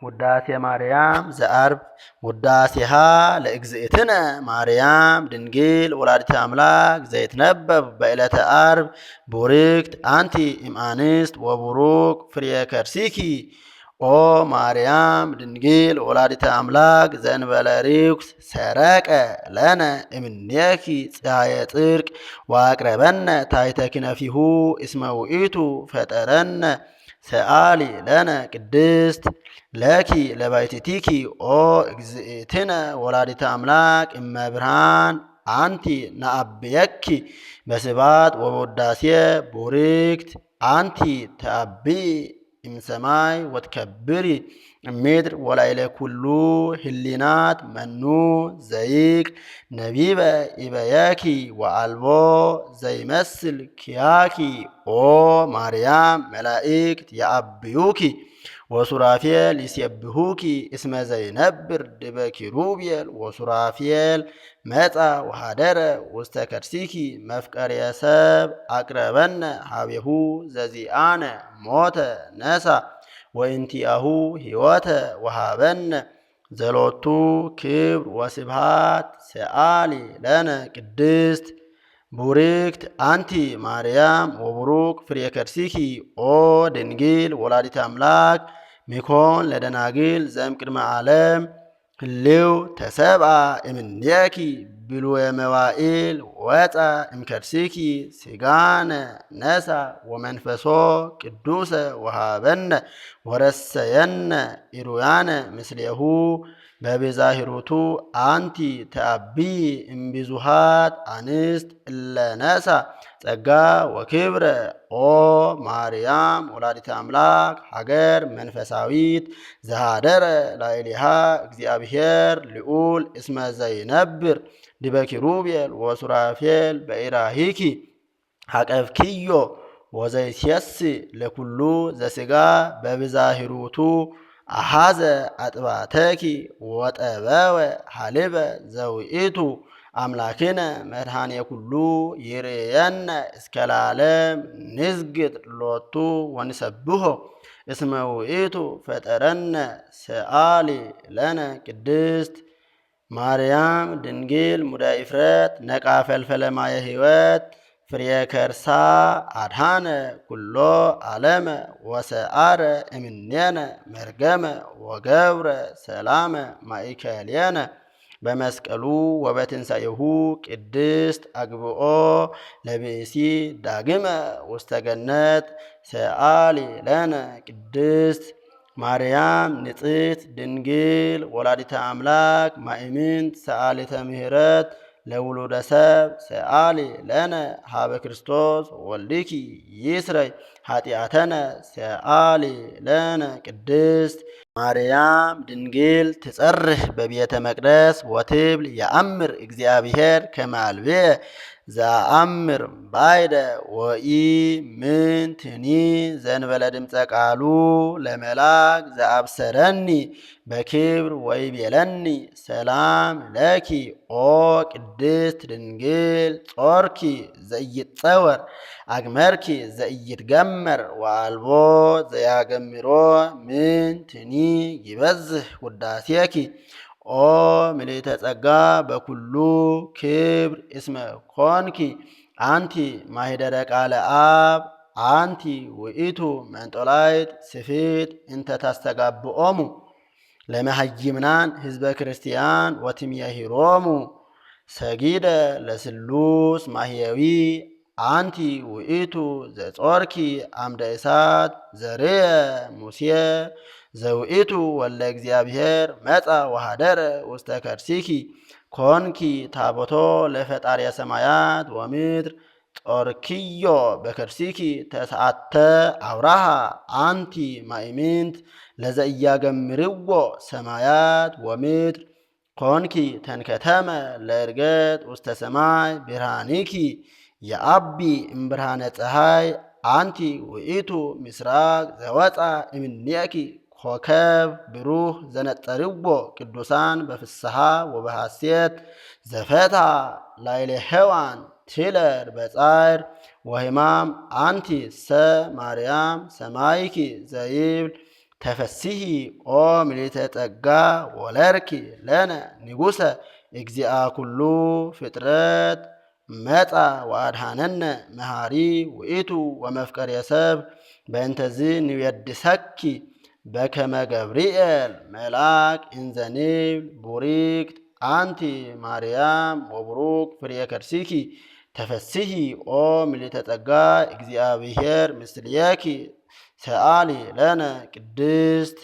ውዳሴ ማርያም ዘአርብ ውዳሴሃ ለእግዝእትነ ማርያም ድንግል ወላዲተ አምላክ ዘይትነበብ በዕለተ አርብ ቡርክት አንቲ እምአንስት ወቡሩክ ፍሬ ከርሲኪ ኦ ማርያም ድንግል ወላዲተ አምላክ ዘእንበለ ርኩስ ሰረቀ ለነ እምኔኪ ፀሐየ ጽድቅ ወአቅረበነ ታሕተ ክነፊሁ እስመ ውእቱ ፈጠረነ ሰአሊ ለነ ቅድስት ለኪ ለባሕቲቲኪ ኦ እግዝእትነ ወላዲተ አምላክ እመብርሃን አንቲ ነአብየኪ በስብሐት ወበውዳሴ ቡርክት አንቲ ተአብዪ እምሰማይ ወትከብሪ እምድር ወላዕለ ኩሉ ህሊናት መኑ ዘይቅ ነቢበ ኢበየኪ ወአልቦ ዘይመስል ኪያኪ ኦ ማርያም መላእክት የአብዩኪ ወሱራፌል ይሴብሑኪ እስመ ዘይነብር ድበ ኪሩቤል ወሱራፌል መጻ ወሃደረ ውስተ ከርሲኪ መፍቀርየ ሰብ አቅረበነ ሀቤሁ ዘዚአነ ሞተ ነሳ ወእንቲአሁ ሕይወተ ወሃበነ ዘሎቱ ክብር ወስብሐት ሰአሊ ለነ ቅድስት ቡርክት አንቲ ማርያም ወቡሩክ ፍሬ ከርሲኪ ኦ ድንግል ወላዲተ አምላክ ሚኮን ለደናግል ዘእምቅድመ ዓለም ህልው ተሰብአ እምኔኪ ብሉየ መዋዕል ወፃ እምከርሲኪ ሥጋነ ነሳ ወመንፈሶ ቅዱሰ ወሃበነ ወረሰየነ ኢሩያነ ምስሌሁ በቤዛሂሩቱ አንቲ ተአብዪ እምብዙኃት አንስት እለ ነሳ ጸጋ ወክብረ ኦ ማርያም ወላዲተ አምላክ ሀገር መንፈሳዊት ዘሃደረ ላዕሌሃ እግዚአብሔር ልዑል እስመ ዘይነብር ዲበ ኪሩቤል ወሱራፌል በኢራሂኪ ሀቀፍኪዮ ወዘይሴስእ ለኩሉ ዘሥጋ በብዛሂሩቱ አሃዘ አጥባተኪ ወጠበወ ሀልበ ዘውኢቱ አምላክነ መድኃኔ ኩሉ ይርየነ እስከ ለዓለም ንዝግድ ሎቱ ወንሰብሖ እስመ ውእቱ ፈጠረነ ሰአሊ ለነ ቅድስት ማርያም ድንግል ሙዳየ ኢፍረት ነቃ ፈልፈለ ማየ ሕይወት ፍሬ ከርሳ አድኃነ ኩሎ ዓለመ ወሰአረ እምኔነ መርገመ ወገብረ ሰላመ ማእከሌነ በመስቀሉ ወበትንሣኤሁ ቅድስት አግብኦ ለብእሲ ዳግመ ውስተ ገነት ሰአሊ ለነ ቅድስት ማርያም ንጽሕት ድንግል ወላዲተ አምላክ ማእምንት ሰአሊተ ምሕረት ለውሉደ ሰብ ሰአሊ ለነ ሀበ ክርስቶስ ወልድኪ ይስረይ ኃጢአተነ ሰአሊ ለነ ቅድስት ማርያም ድንግል ትጸርህ በቤተ መቅደስ ወትብል የአምር እግዚአብሔር ከመ አልብየ ዘአምር ባይደ ወኢ ምንትኒ ዘእንበለ ድምፀ ቃሉ ለመላክ ዘአብሰረኒ በክብር ወይቤለኒ ሰላም ለኪ ኦ ቅድስት ድንግል ጾርኪ ዘኢይትጸወር አግመርኪ ዘኢይትገመር ወአልቦ ዘያገምሮ ምንትኒ ይበዝህ ውዳሴኪ ኦ ምልዕተ ጸጋ በኩሉ ክብር እስመ ኮንኪ አንቲ ማኅደረ ቃለ አብ አንቲ ውእቱ መንጦላይት ስፊት እንተ ታስተጋብኦሙ ለመሃይምናን ህዝበ ክርስቲያን ወትምየሂሮሙ ሰጊደ ለስሉስ ማህየዊ አንቲ ውእቱ ዘጾርኪ አምደ እሳት ዘርየ ሙሴ ዘውእቱ ወለ እግዚአብሔር መጻ ወሃደረ ውስተ ከርሲኪ ኮንኪ ታቦቶ ለፈጣርየ ሰማያት ወምድር ጾርኪዮ በከርሲኪ ተስዓተ አውራሃ አንቲ ማእምንት ለዘኢያገምርዎ ሰማያት ወምድር ኮንኪ ተንከተመ ለዕርገት ውስተ ሰማይ ብርሃኒኪ የአቢ እምብርሃነ ፀሐይ አንቲ ውእቱ ምስራቅ ዘወፃ እምኔኪ ኮከብ ብሩህ ዘነጠርዎ ቅዱሳን በፍስሐ ወበሐሴት ዘፈታ ላዕለ ሔዋን ትለር በጻዕር ወሕማም አንቲ ሰ ማርያም ሰማይኪ ዘይብል ተፈሲሂ ኦ ምልዕተ ጸጋ ወለርኪ ለነ ንጉሰ እግዚአ ኩሉ ፍጥረት መጻ ወአድኀነነ መሃሪ ውእቱ ወመፍቀሬ ሰብ በእንተዝ ንዌድሰኪ በከመ ገብርኤል መልአክ እንዘ ንብል ቡርክት አንቲ ማርያም ወቡሩክ ፍሬ ከርሥኪ ተፈስሒ ኦ ምልዕተ ጸጋ እግዚአብሔር ምስሌኪ ሰአሊ ለነ ቅድስት